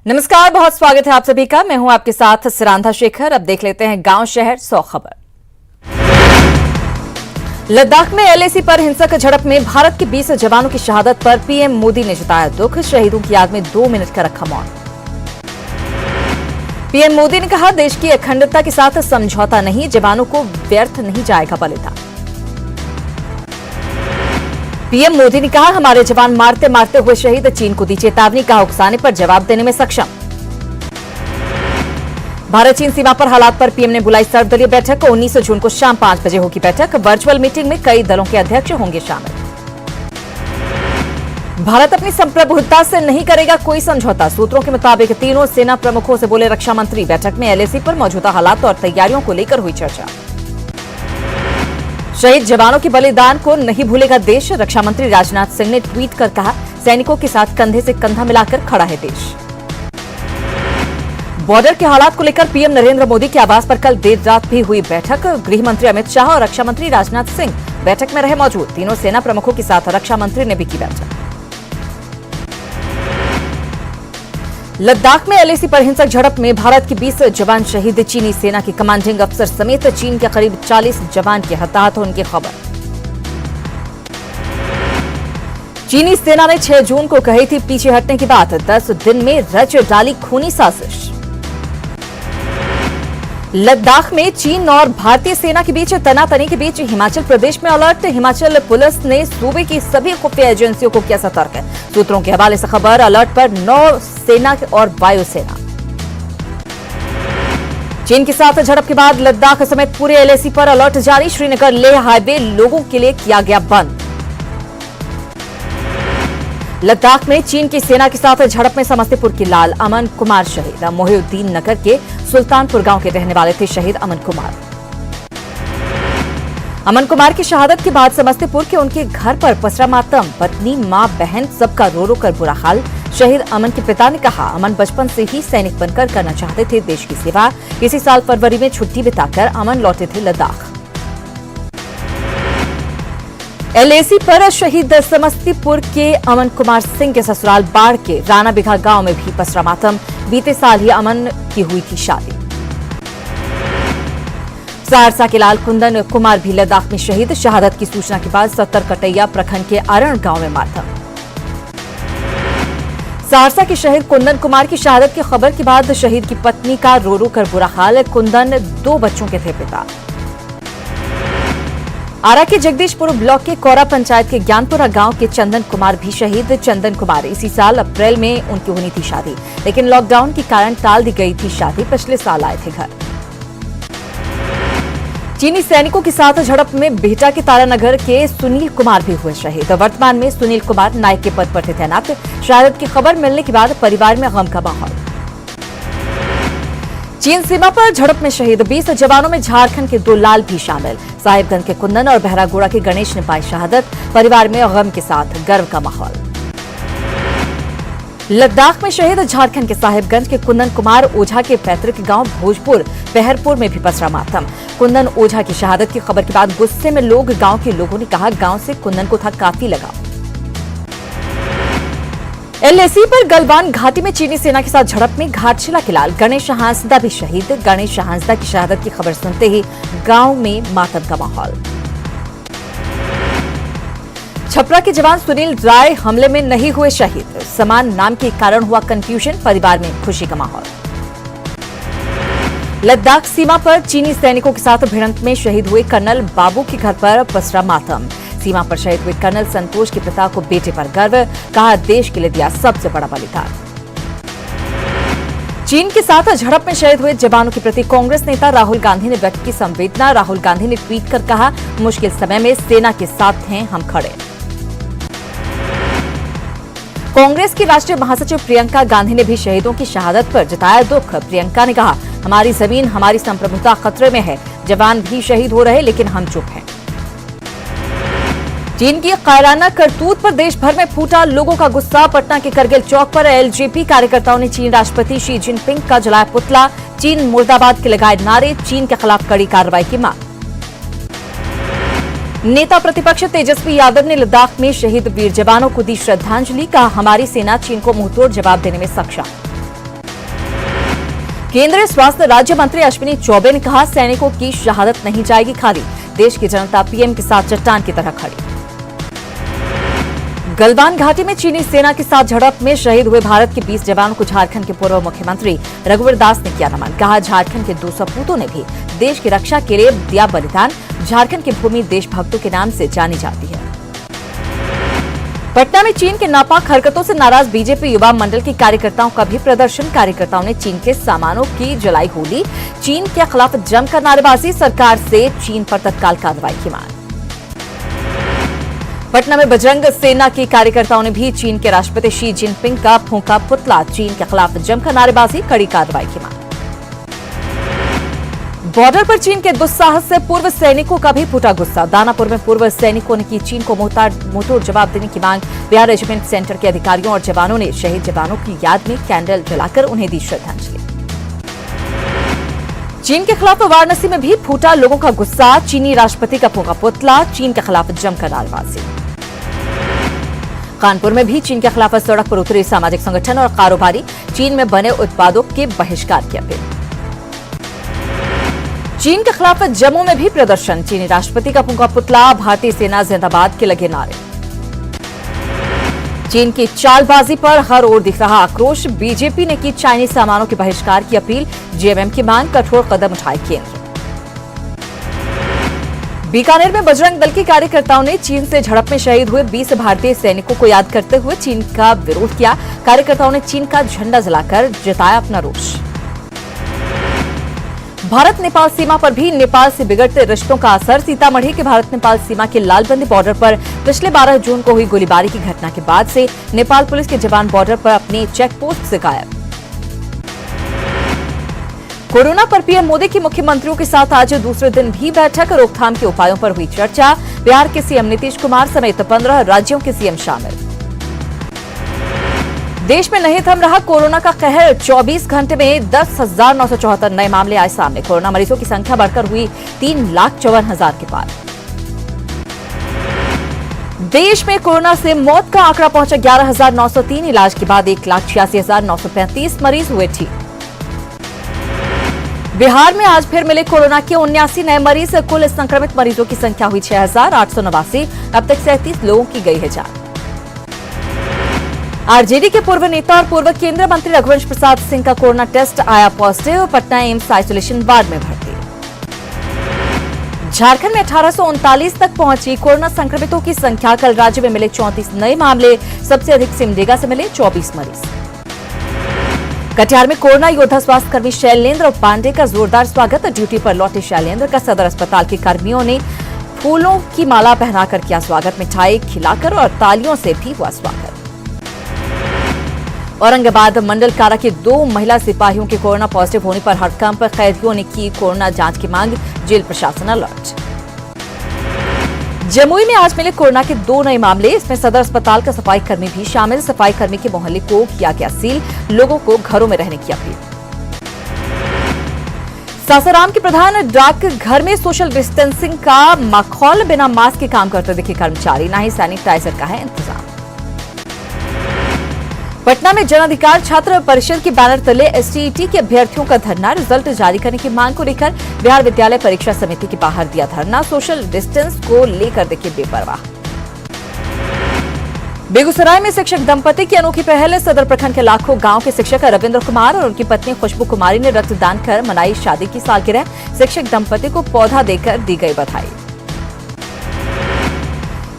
नमस्कार, बहुत स्वागत है आप सभी का। मैं हूं आपके साथ सिरांधा शेखर। अब देख लेते हैं गांव शहर 100 खबर। लद्दाख में एलएसी पर हिंसक झड़प में भारत के 20 जवानों की शहादत पर पीएम मोदी ने जताया दुख। शहीदों की याद में 2 मिनट का रखा मौन। पीएम मोदी ने कहा, देश की अखंडता के साथ समझौता नहीं, जवानों को व्यर्थ नहीं जाएगा बलिदान। पीएम मोदी ने कहा, हमारे जवान मारते मारते हुए शहीद, चीन को दी चेतावनी, कहा उकसाने पर जवाब देने में सक्षम। भारत चीन सीमा पर हालात पर पीएम ने बुलाई सर्वदलीय बैठक। 19 जून को शाम 5 बजे होगी बैठक। वर्चुअल मीटिंग में कई दलों के अध्यक्ष होंगे शामिल। भारत अपनी संप्रभुता से नहीं करेगा कोई समझौता, सूत्रों के मुताबिक तीनों सेना प्रमुखों से बोले रक्षा मंत्री। बैठक में एलएसी पर मौजूदा हालात और तैयारियों को लेकर हुई चर्चा। शहीद जवानों के बलिदान को नहीं भूलेगा देश। रक्षा मंत्री राजनाथ सिंह ने ट्वीट कर कहा, सैनिकों के साथ कंधे से कंधा मिलाकर खड़ा है देश। बॉर्डर के हालात को लेकर पीएम नरेंद्र मोदी के आवास पर कल देर रात भी हुई बैठक। गृह मंत्री अमित शाह और रक्षा मंत्री राजनाथ सिंह बैठक में रहे मौजूद। तीनों सेना प्रमुखों के साथ रक्षा मंत्री ने भी की बैठक। लद्दाख में एलएसी पर हिंसक झड़प में भारत के 20 जवान शहीद। चीनी सेना के कमांडिंग अफसर समेत चीन के करीब 40 जवान के हताहत होने की खबर। चीनी सेना ने 6 जून को कही थी पीछे हटने की बात। 10 दिन में रच डाली खूनी साजिश। लद्दाख में चीन और भारतीय सेना के बीच तनातनी के बीच हिमाचल प्रदेश में अलर्ट। हिमाचल पुलिस ने सूबे की सभी खुफिया एजेंसियों को किया सतर्क। सूत्रों के हवाले से खबर, अलर्ट पर नौ सेना और वायुसेना। चीन के साथ झड़प के बाद लद्दाख समेत पूरे एलएसी पर अलर्ट जारी। श्रीनगर लेह हाईवे लोगों के लिए किया गया बंद। लद्दाख में चीन की सेना के साथ झड़प में समस्तीपुर के लाल अमन कुमार शहीद। मोहिउद्दीन नगर के सुल्तानपुर गांव के रहने वाले थे शहीद अमन कुमार। अमन कुमार की शहादत के बाद समस्तीपुर के उनके घर पर पसरा मातम। पत्नी, मां, बहन सबका रो रो कर बुरा हाल। शहीद अमन के पिता ने कहा, अमन बचपन से ही सैनिक बनकर करना चाहते थे देश की सेवा। इसी साल फरवरी में छुट्टी बिताकर अमन लौटे थे लद्दाख। एलएसी पर शहीद समस्तीपुर के अमन कुमार सिंह के ससुराल बाढ़ के राणा बिघा गांव में भी पसरा मातम। बीते साल ही अमन की हुई थी शादी। सहरसा के लाल कुंदन कुमार भी लद्दाख में शहीद। शहादत की सूचना के बाद 70 कटैया प्रखंड के अरण गांव में मातम। सहरसा के शहीद कुंदन कुमार की शहादत की खबर के बाद शहीद की पत्नी का रो रो कर बुरा हाल। कुंदन 2 बच्चों के थे पिता। आरा के जगदीशपुर ब्लॉक के कोरा पंचायत के ज्ञानपुरा गांव के चंदन कुमार भी शहीद। चंदन कुमार इसी साल अप्रैल में उनकी होनी थी शादी, लेकिन लॉकडाउन के कारण टाल दी गई थी शादी। पिछले साल आए थे घर। चीनी सैनिकों के साथ झड़प में बिहटा के तारानगर के सुनील कुमार भी हुए शहीद। वर्तमान में सुनील कुमार नायक के पद पर थे तैनात। शहादत की खबर मिलने के बाद परिवार में गम का माहौल। चीन सीमा पर झड़प में शहीद 20 जवानों में झारखंड के 2 लाल भी शामिल। साहिबगंज के कुंदन और बहरागोड़ा के गणेश ने पाई शहादत। परिवार में गम के साथ गर्व का माहौल। लद्दाख में शहीद झारखंड के साहिबगंज के कुंदन कुमार ओझा के पैतृक गांव भोजपुर बहरपुर में भी पसरा मातम। कुंदन ओझा की शहादत की खबर के बाद गुस्से में गांव के लोगों ने कहा, गांव से कुंदन को था काफी लगाव। एलएसी पर गलवान घाटी में चीनी सेना के साथ झड़प में घाटशिला के लाल गणेश हांसदा भी शहीद। गणेश हांसदा की शहादत की खबर सुनते ही गांव में मातम का माहौल। छपरा के जवान सुनील राय हमले में नहीं हुए शहीद। समान नाम के कारण हुआ कंफ्यूजन। परिवार में खुशी का माहौल। लद्दाख सीमा पर चीनी सैनिकों के साथ भिड़ंत में शहीद हुए कर्नल बाबू के घर पर पसरा मातम। सीमा पर शहीद हुए कर्नल संतोष के पिता को बेटे पर गर्व, कहा देश के लिए दिया सबसे बड़ा बलिदान। चीन के साथ झड़प में शहीद हुए जवानों के प्रति कांग्रेस नेता राहुल गांधी ने व्यक्त की संवेदना। राहुल गांधी ने ट्वीट कर कहा, मुश्किल समय में सेना के साथ हैं हम खड़े। कांग्रेस की राष्ट्रीय महासचिव प्रियंका गांधी ने भी शहीदों की शहादत पर जताया दुख। प्रियंका ने कहा, हमारी जमीन, हमारी संप्रभुता खतरे में है। जवान भी शहीद हो रहे, लेकिन हम चुप हैं। चीन की कायराना करतूत पर देश भर में फूटा लोगों का गुस्सा। पटना के करगिल चौक पर एलजेपी कार्यकर्ताओं ने चीन राष्ट्रपति शी जिनपिंग का जलाया पुतला। चीन मुर्दाबाद के लगाए नारे। चीन के खिलाफ कड़ी कार्रवाई की मांग। नेता प्रतिपक्ष तेजस्वी यादव ने लद्दाख में शहीद वीर जवानों को दी श्रद्धांजलि। कहा, हमारी सेना चीन को मुंहतोड़ जवाब देने में सक्षम। केंद्रीय स्वास्थ्य राज्य मंत्री अश्विनी चौबे ने कहा, सैनिकों की शहादत नहीं जाएगी खाली। देश की जनता पीएम के साथ चट्टान की तरह खड़ी। गलवान घाटी में चीनी सेना के साथ झड़प में शहीद हुए भारत के 20 जवानों को झारखंड के पूर्व मुख्यमंत्री रघुवर दास ने किया नमन। कहा, झारखंड के 2 सपूतों ने भी देश की रक्षा के लिए दिया बलिदान। झारखंड की भूमि देशभक्तों के नाम से जानी जाती है। पटना में चीन के नापाक हरकतों से नाराज बीजेपी युवा मंडल के कार्यकर्ताओं का भी प्रदर्शन। कार्यकर्ताओं ने चीन के सामानों की जलाई होली। चीन के खिलाफ जमकर नारेबाजी। सरकार से चीन पर तत्काल कार्रवाई की मांग। पटना में बजरंग सेना के कार्यकर्ताओं ने भी चीन के राष्ट्रपति शी जिनपिंग का फूंका पुतला। चीन के खिलाफ जमकर नारेबाजी, कड़ी कार्रवाई की मांग। बॉर्डर पर चीन के दुस्साहस से पूर्व सैनिकों का भी फूटा गुस्सा। दानापुर में पूर्व सैनिकों ने की चीन को मुंहतोड़ जवाब देने की मांग। बिहार रेजिमेंट सेंटर के अधिकारियों और जवानों ने शहीद जवानों की याद में कैंडल जलाकर उन्हें दी श्रद्धांजलि। चीन के खिलाफ वाराणसी में भी फूटा लोगों का गुस्सा। चीनी राष्ट्रपति का फूंका पुतला। चीन के खिलाफ जमकर नारेबाजी। कानपुर में भी चीन के खिलाफ सड़क पर उतरे सामाजिक संगठन और कारोबारी। चीन में बने उत्पादों के बहिष्कार की अपील। चीन के खिलाफ जम्मू में भी प्रदर्शन। चीनी राष्ट्रपति का फूंका पुतला। भारतीय सेना जिंदाबाद के लगे नारे। चीन की चालबाजी पर हर ओर दिख रहा आक्रोश। बीजेपी ने की चाइनीज सामानों के बहिष्कार की अपील। जेएमएम की मांग, कठोर कदम उठाए केंद्र। बीकानेर में बजरंग दल के कार्यकर्ताओं ने चीन से झड़प में शहीद हुए 20 भारतीय सैनिकों को याद करते हुए चीन का विरोध किया। कार्यकर्ताओं ने चीन का झंडा जलाकर जताया अपना रोष। भारत नेपाल सीमा पर भी नेपाल से बिगड़ते रिश्तों का असर। सीतामढ़ी के भारत नेपाल सीमा के लालबंदी बॉर्डर पर पिछले 12 जून को हुई गोलीबारी की घटना के बाद से नेपाल पुलिस के जवान बॉर्डर पर अपने चेक पोस्ट से गायब। कोरोना पर पीएम मोदी की मुख्यमंत्रियों के साथ आज दूसरे दिन भी बैठक। रोकथाम के उपायों पर हुई चर्चा। बिहार के सीएम नीतीश कुमार समेत 15 राज्यों के सीएम शामिल। देश में नहीं थम रहा कोरोना का कहर। 24 घंटे में 10,974 नए मामले आए सामने। कोरोना मरीजों की संख्या बढ़कर हुई 3,54,000 के पार। देश में कोरोना से मौत का आंकड़ा पहुंचा 11,903। इलाज के बाद 1,86,935 मरीज हुए ठीक। बिहार में आज फिर मिले कोरोना के 79 नए मरीज। कुल संक्रमित मरीजों की संख्या हुई 6,889। अब तक 37 लोगों की गई है जान। आरजेडी के पूर्व नेता और पूर्व केंद्रीय मंत्री रघुवंश प्रसाद सिंह का कोरोना टेस्ट आया positive. Patna AIIMS isolation ward में भर्ती। झारखंड में 1839 तक पहुंची कोरोना संक्रमितों की संख्या। कल राज्य में मिले 34 नए मामले। सबसे अधिक सिमडेगा से मिले 24 मरीज। कटिहार में कोरोना योद्धा स्वास्थ्यकर्मी शैलेंद्र पांडे का जोरदार स्वागत। ड्यूटी पर लौटे शैलेंद्र का सदर अस्पताल के कर्मियों ने फूलों की माला पहनाकर किया स्वागत। मिठाई खिलाकर और तालियों से भी हुआ स्वागत। औरंगाबाद मंडल कारा के 2 महिला सिपाहियों के कोरोना पॉजिटिव होने पर हड़कंप। कैदियों ने की कोरोना जांच की मांग। जेल प्रशासन अलर्ट। जमुई में आज मिले कोरोना के 2 नए मामले। इसमें सदर अस्पताल का सफाई कर्मी भी शामिल। सफाई कर्मी के मोहल्ले को किया गया सील। लोगों को घरों में रहने की अपील। सासाराम के प्रधान डाक घर में सोशल डिस्टेंसिंग का माहौल। बिना मास्क के काम करते दिखे कर्मचारी। न ही सैनिटाइजर का है इंतजाम। पटना में जन अधिकार छात्र परिषद के बैनर तले एसटीईटी के अभ्यर्थियों का धरना। रिजल्ट जारी करने की मांग को लेकर बिहार विद्यालय परीक्षा समिति के बाहर दिया धरना। सोशल डिस्टेंस को लेकर दिखे बेपरवाह। बेगूसराय में शिक्षक दंपति की अनोखी पहल। सदर प्रखंड के लाखों गांव के शिक्षक रविंद्र कुमार और उनकी पत्नी खुशबू कुमारी ने रक्तदान कर मनाई शादी की सालगिरह। शिक्षक दंपति को पौधा देकर दी गई बधाई।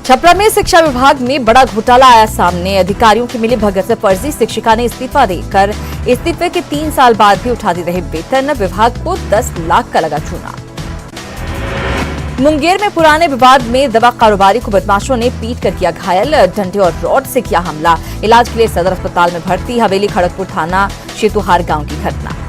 छपरा में शिक्षा विभाग में बड़ा घोटाला आया सामने। अधिकारियों की मिली भगत से फर्जी शिक्षिका ने इस्तीफा देकर इस्तीफे के 3 साल बाद भी उठा दी रहे वेतन। विभाग को 10 लाख का लगा चूना। मुंगेर में पुराने विवाद में दवा कारोबारी को बदमाशों ने पीट कर किया घायल। डंडे और रॉड से किया हमला। इलाज के लिए सदर अस्पताल में भर्ती। हवेली खड़गपुर थाना शेतुहार गांव की घटना।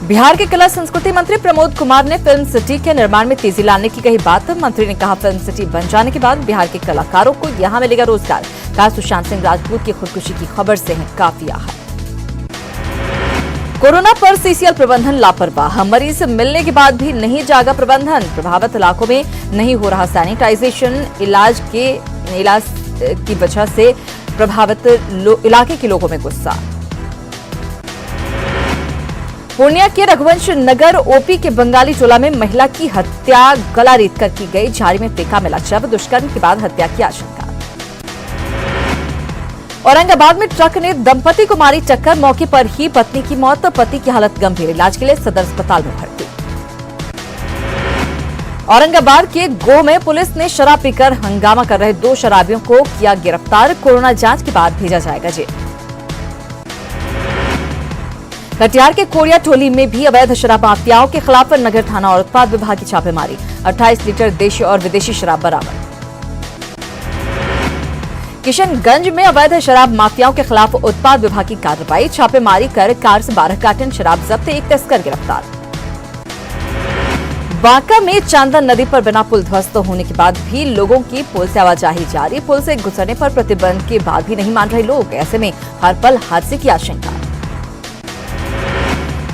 बिहार के कला संस्कृति मंत्री प्रमोद कुमार ने फिल्म सिटी के निर्माण में तेजी लाने की कही बात। मंत्री ने कहा, फिल्म सिटी बन जाने के बाद बिहार के कलाकारों को यहां मिलेगा रोजगार। कहा, सुशांत सिंह राजपूत की खुदकुशी की खबर से है काफी आहत। कोरोना पर सीसीएल प्रबंधन लापरवाह। मरीज मिलने के बाद भी नहीं जागा प्रबंधन। प्रभावित इलाकों में नहीं हो रहा सैनिटाइजेशन। इलाज की वजह से प्रभावित इलाके के लोगों में गुस्सा। पूर्णिया के रघुवंश नगर ओपी के बंगाली टोला में महिला की हत्या गला रेत कर की गई। झाड़ी में फेंका मिला शव, दुष्कर्म के बाद हत्या की आशंका। औरंगाबाद में ट्रक ने दंपति को मारी टक्कर, मौके पर ही पत्नी की मौत, पति की हालत गंभीर, इलाज के लिए सदर अस्पताल में भर्ती। औरंगाबाद के गो में पुलिस ने शराब पीकर हंगामा कर रहे 2 शराबियों को किया गिरफ्तार, कोरोना जांच के बाद भेजा जाएगा जेल। कटिहार के कोरिया टोली में भी अवैध शराब माफियाओं के खिलाफ नगर थाना और उत्पाद विभाग की छापेमारी, 28 लीटर देशी और विदेशी शराब बरामद। किशनगंज में अवैध शराब माफियाओं के खिलाफ उत्पाद विभाग की कार्रवाई, छापेमारी कर कार से 12 कार्टन शराब जब्त, 1 तस्कर गिरफ्तार। बांका में चांदन नदी पर बिना पुल ध्वस्त होने के बाद भी लोगों की पुल से आवाजाही जारी, पुल से गुजरने पर प्रतिबंध के बाद भी नहीं मान रहे लोग, ऐसे में हर पल हादसे की आशंका।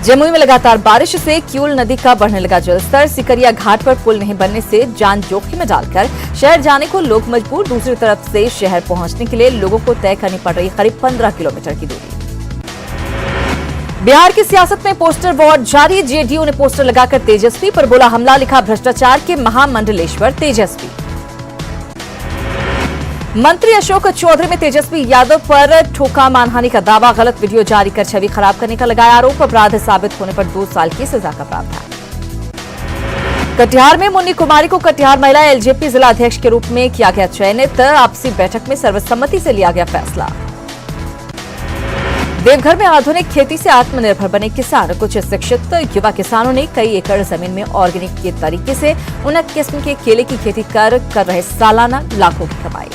जमुई में लगातार बारिश से क्यूल नदी का बढ़ने लगा जलस्तर, सिकरिया घाट पर पुल नहीं बनने से जान जोखिम में डालकर शहर जाने को लोग मजबूर, दूसरी तरफ से शहर पहुंचने के लिए लोगों को तय करनी पड़ रही करीब 15 किलोमीटर की दूरी। बिहार की सियासत में पोस्टर वॉर जारी, जेडीयू ने पोस्टर लगाकर तेजस्वी पर बोला हमला, लिखा भ्रष्टाचार के महामंडलेश्वर तेजस्वी। मंत्री अशोक चौधरी में तेजस्वी यादव पर ठोका मानहानि का दावा, गलत वीडियो जारी कर छवि खराब करने का लगाया आरोप, अपराध साबित होने पर 2 साल की सजा का प्रावधान। कटिहार में मुन्नी कुमारी को कटिहार महिला एलजेपी जिला अध्यक्ष के रूप में किया गया चयनित, आपसी बैठक में सर्वसम्मति से लिया गया फैसला। देवघर में आधुनिक खेती से आत्मनिर्भर बने किसान, कुछ शिक्षित युवा किसानों ने कई एकड़ जमीन में ऑर्गेनिक के तरीके से उन्नत किस्म के केले की खेती कर रहे सालाना लाखों की कमाई।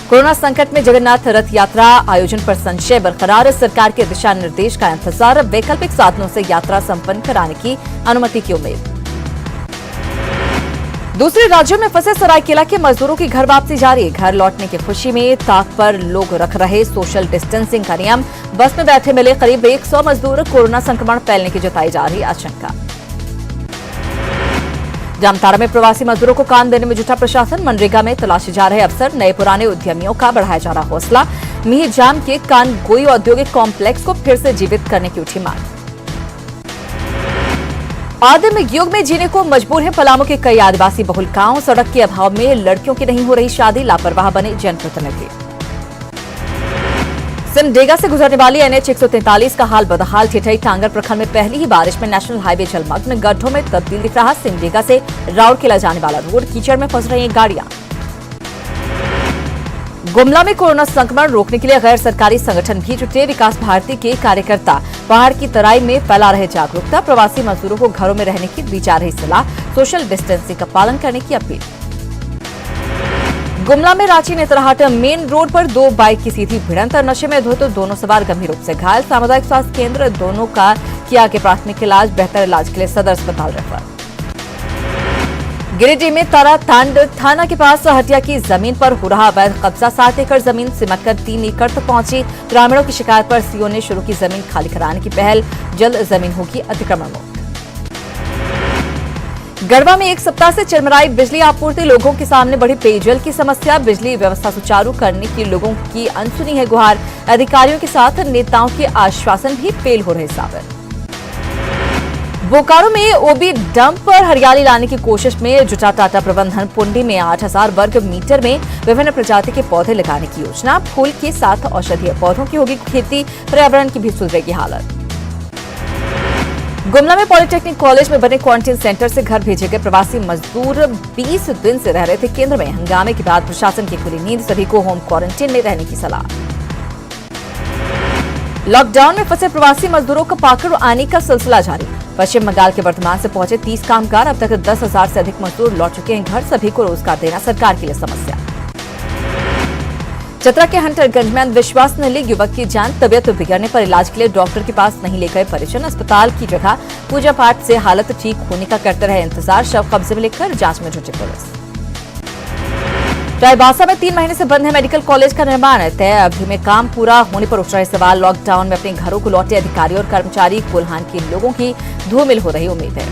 कोरोना संकट में जगन्नाथ रथ यात्रा आयोजन पर संशय बरकरार, सरकार के दिशा निर्देश का इंतजार, वैकल्पिक साधनों से यात्रा संपन्न कराने की अनुमति की उम्मीद। दूसरे राज्यों में फंसे सरायकेला के मजदूरों की घर वापसी जारी, घर लौटने की खुशी में ताक पर लोग रख रहे सोशल डिस्टेंसिंग का नियम, बस में बैठे मिले करीब 100 मजदूर, कोरोना संक्रमण फैलने की जताई जा रही आशंका। जामताड़ा में प्रवासी मजदूरों को काम देने में जुटा प्रशासन, मनरेगा में तलाशे जा रहे अफसर, नए पुराने उद्यमियों का बढ़ाया जा रहा हौसला। मिहिजाम के कानगोई औद्योगिक कॉम्प्लेक्स को फिर से जीवित करने की उठी मांग। आदिम युग में जीने को मजबूर हैं पलामू के कई आदिवासी बहुल गांव, सड़क के अभाव में लड़कियों की नहीं हो रही शादी, लापरवाह बने जनप्रतिनिधि। सिमडेगा से गुजरने वाली एनएच 143 का हाल बदहाल, ठिठई टांगर प्रखंड में पहली ही बारिश में नेशनल हाईवे जलमग्न, गड्ढों में तब्दील दिख रहा सिमडेगा से राउरकेला जाने वाला रोड, कीचड़ में फंस रही गाड़ियां। गुमला में कोरोना संक्रमण रोकने के लिए गैर सरकारी संगठन भी जुटे, विकास भारती के कार्यकर्ता पहाड़ की तराई में फैला रहे जागरूकता, प्रवासी मजदूरों को घरों में रहने की दी जा रही सलाह, सोशल डिस्टेंसिंग का पालन करने की अपील। गुमला में रांची नेतरहाट मेन रोड पर 2 बाइक की सीधी भिड़ंत, नशे में धुत दोनों सवार गंभीर रूप से घायल, सामुदायिक स्वास्थ्य केंद्र दोनों का किया आगे प्राथमिक इलाज, बेहतर इलाज के लिए सदर अस्पताल रेफर। गिरिडीह में तारातांड थाना के पास हटिया की जमीन पर हो रहा अवैध कब्जा, 7 एकड़ जमीन सिमटकर 3 एकड़ तक पहुंची, ग्रामीणों की शिकायत पर सीओ ने शुरू की जमीन खाली कराने की पहल, जल्द जमीन होगी अतिक्रमण मुक्त। गढ़वा में 1 सप्ताह से चरमराई बिजली आपूर्ति, लोगों के सामने बढ़ी पेयजल की समस्या, बिजली व्यवस्था सुचारू करने की लोगों की अनसुनी है गुहार, अधिकारियों के साथ नेताओं के आश्वासन भी फेल हो रहे साबित। बोकारो में ओबी डंप पर हरियाली लाने की कोशिश में जुटा टाटा प्रबंधन, पुंडी में 8000 वर्ग मीटर में विभिन्न प्रजाति के पौधे लगाने की योजना, फूल के साथ औषधीय पौधों की होगी खेती, पर्यावरण की भी सुधरेगी हालत। गुमला में पॉलिटेक्निक कॉलेज में बने क्वारंटीन सेंटर से घर भेजे गए प्रवासी मजदूर 20 दिन से रह रहे थे केंद्र में, हंगामे के बाद प्रशासन की खुली नींद, सभी को होम क्वारंटीन में रहने की सलाह। लॉकडाउन में फंसे प्रवासी मजदूरों का पाकड़ आने का सिलसिला जारी, पश्चिम बंगाल के वर्धमान से पहुंचे 30 कामगार, अब तक 10,000 से अधिक मजदूर लौट चुके हैं घर, सभी को रोजगार देना सरकार के लिए समस्या। चतरा के हंटरगंज में अंधविश्वास ने ली युवक की जान, तबियत बिगड़ने पर इलाज के लिए डॉक्टर के पास नहीं ले गए परिजन, अस्पताल की जगह पूजा पाठ से हालत ठीक होने का करते रहे इंतजार, शव कब्जे में लेकर जांच में जुटी पुलिस। चाईबासा में 3 महीने से बंद है मेडिकल कॉलेज का निर्माण, तय अवधि में काम पूरा होने पर उठ रहे सवाल, लॉकडाउन में अपने घरों को लौटे अधिकारी और कर्मचारी, कोल्हान के लोगों की धूमिल हो रही उम्मीद है।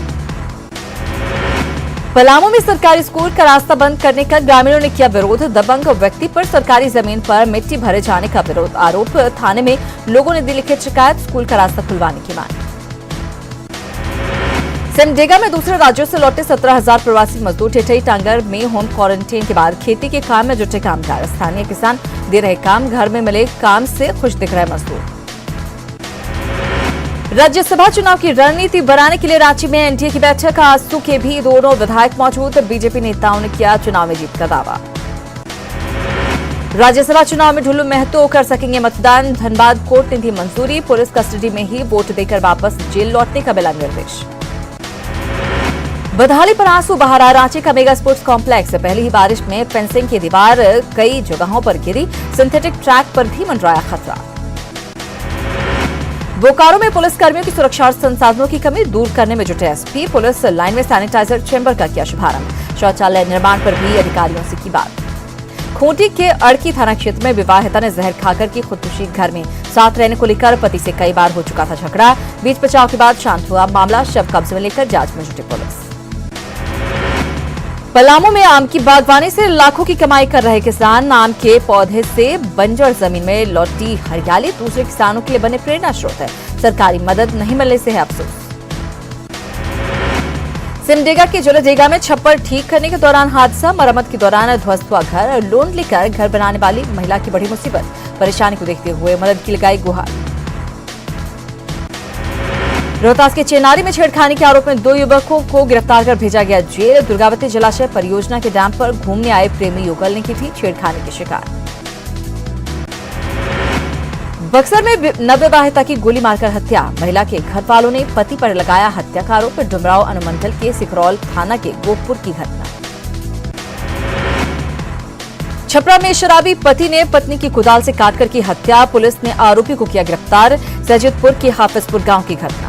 पलामू में सरकारी स्कूल का रास्ता बंद करने का ग्रामीणों ने किया विरोध। दबंग व्यक्ति पर सरकारी जमीन पर मिट्टी भरे जाने का विरोध आरोप। थाने में लोगों ने दी लिखित शिकायत, स्कूल का रास्ता खुलवाने की मांग। सिमडेगा में दूसरे राज्यों से लौटे 17,000 प्रवासी मजदूर। टिटई टांगर में होम क्वारंटीन के बाद खेती के काम में जुटे कामगार। स्थानीय किसान दे रहे काम, घर में मिले काम से खुश दिख रहे मजदूर। राज्यसभा चुनाव की रणनीति बनाने के लिए रांची में एनडीए की बैठक। आजसू के भी दोनों विधायक मौजूद। बीजेपी नेताओं ने किया चुनाव में जीत का दावा। राज्यसभा चुनाव में ढुल्लू महतो कर सकेंगे मतदान। धनबाद कोर्ट ने दी मंजूरी। पुलिस कस्टडी में ही वोट देकर वापस जेल लौटने का मिला निर्देश। बदहाली पर आंसू बहा रहा रांची का मेगा स्पोर्ट्स कॉम्प्लेक्स। पहली ही बारिश में फेंसिंग की दीवार कई जगहों पर गिरी। सिंथेटिक ट्रैक पर भी मंडराया खतरा। बोकारो में पुलिस कर्मियों की सुरक्षा और संसाधनों की कमी दूर करने में जुटे एसपी। पुलिस लाइन में सैनिटाइजर चेंबर का किया शुभारंभ। शौचालय निर्माण पर भी अधिकारियों से की बात। खूंटी के अड़की थाना क्षेत्र में विवाहिता ने जहर खाकर की खुदकुशी। घर में साथ रहने को लेकर पति से कई बार हो चुका था झगड़ा। बीच बचाव के बाद शांत हुआ मामला। शव कब्जे में लेकर जांच में जुटी पुलिस। पलामू में आम की बागवानी से लाखों की कमाई कर रहे किसान। आम के पौधे से बंजर जमीन में लौटी हरियाली दूसरे किसानों के लिए बने प्रेरणा स्रोत है। सरकारी मदद नहीं मिलने से है अफसोस। सिमडेगा के जलेडेगा में छप्पर ठीक करने के दौरान हादसा। मरम्मत के दौरान ध्वस्त हुआ घर। लोन लेकर घर बनाने वाली महिला की बड़ी मुसीबत। परेशानी को देखते हुए मदद की लगाई गुहार। रोहतास के चेनारी में छेड़खानी के आरोप में 2 युवकों को गिरफ्तार कर भेजा गया जेल। दुर्गावती जलाशय परियोजना के डैम पर घूमने आए प्रेमी युगल ने की थी छेड़खानी की शिकार। बक्सर में नवविवाहिता की गोली मारकर हत्या। महिला के घर वालों ने पति पर लगाया हत्या का आरोप। डुमराव अनुमंडल के सिकरौल थाना के गोपुर की घटना। छपरा में शराबी पति ने पत्नी की कुदाल से काटकर की हत्या। पुलिस ने आरोपी को किया गिरफ्तार। सैयदपुर के हाफिजपुर गांव की घटना।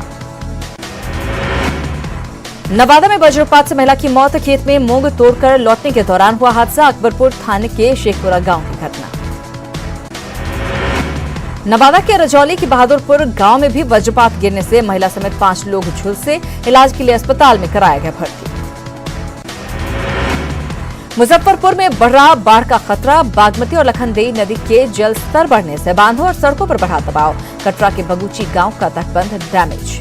नवादा में वज्रपात से महिला की मौत। खेत में मूंग तोड़कर लौटने के दौरान हुआ हादसा। अकबरपुर थाने के शेखपुरा गांव की घटना। नवादा के रजौली के बहादुरपुर गांव में भी वज्रपात गिरने से महिला समेत 5 लोग झुलसे। इलाज के लिए अस्पताल में कराया गया भर्ती। मुजफ्फरपुर में बढ़ रहा बाढ़ का खतरा। बागमती और लखनदेई नदी के जल स्तर बढ़ने से बांधों और सड़कों पर बढ़ा दबाव। कटरा के बगूची गांव का तटबंध डैमेज।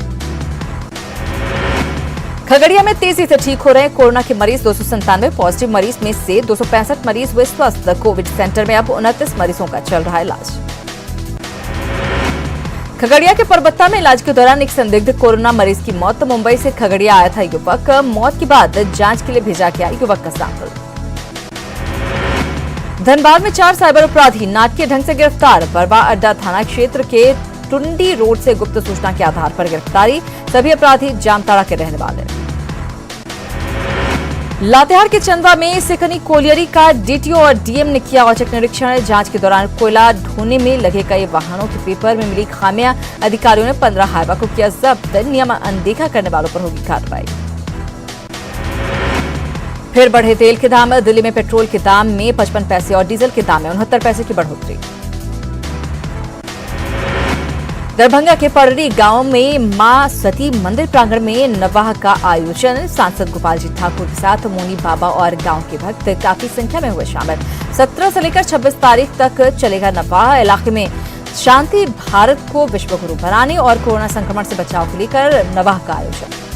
खगड़िया में तेजी से ठीक हो रहे कोरोना के मरीज। 297 पॉजिटिव मरीज में से 265 मरीज हुए स्वस्थ। कोविड सेंटर में अब 29 मरीजों का चल रहा है इलाज। खगड़िया के परबत्ता में इलाज के दौरान एक संदिग्ध कोरोना मरीज की मौत। मुंबई से खगड़िया आया था युवक। मौत के बाद जांच के लिए भेजा गया युवक का सैंपल। धनबाद में 4 साइबर अपराधी नाटकीय ढंग से गिरफ्तार। बरवा अड्डा थाना क्षेत्र के टुंडी रोड से गुप्त सूचना के आधार पर गिरफ्तारी। सभी अपराधी जामताड़ा के रहने वाले। लातेहार के चंदवा में सिकनी कोलियरी का डीटीओ और डीएम ने किया औचक निरीक्षण। जांच के दौरान कोयला ढोने में लगे कई वाहनों के पेपर में मिली खामियां। अधिकारियों ने 15 हाइवा को किया जब्त। नियम अनदेखा करने वालों पर होगी कार्रवाई। फिर बढ़े तेल के दाम। दिल्ली में पेट्रोल के दाम में 55 पैसे और डीजल के दाम में 69 पैसे की बढ़ोतरी। दरभंगा के पड़री गांव में मां सती मंदिर प्रांगण में नवाह का आयोजन। सांसद गोपाल जी ठाकुर के साथ मोनी बाबा और गांव के भक्त काफी संख्या में हुए शामिल। 17 से लेकर 26 तारीख तक चलेगा नवाह। इलाके में शांति भारत को विश्व गुरु बनाने और कोरोना संक्रमण से बचाव को लेकर नवाह का आयोजन।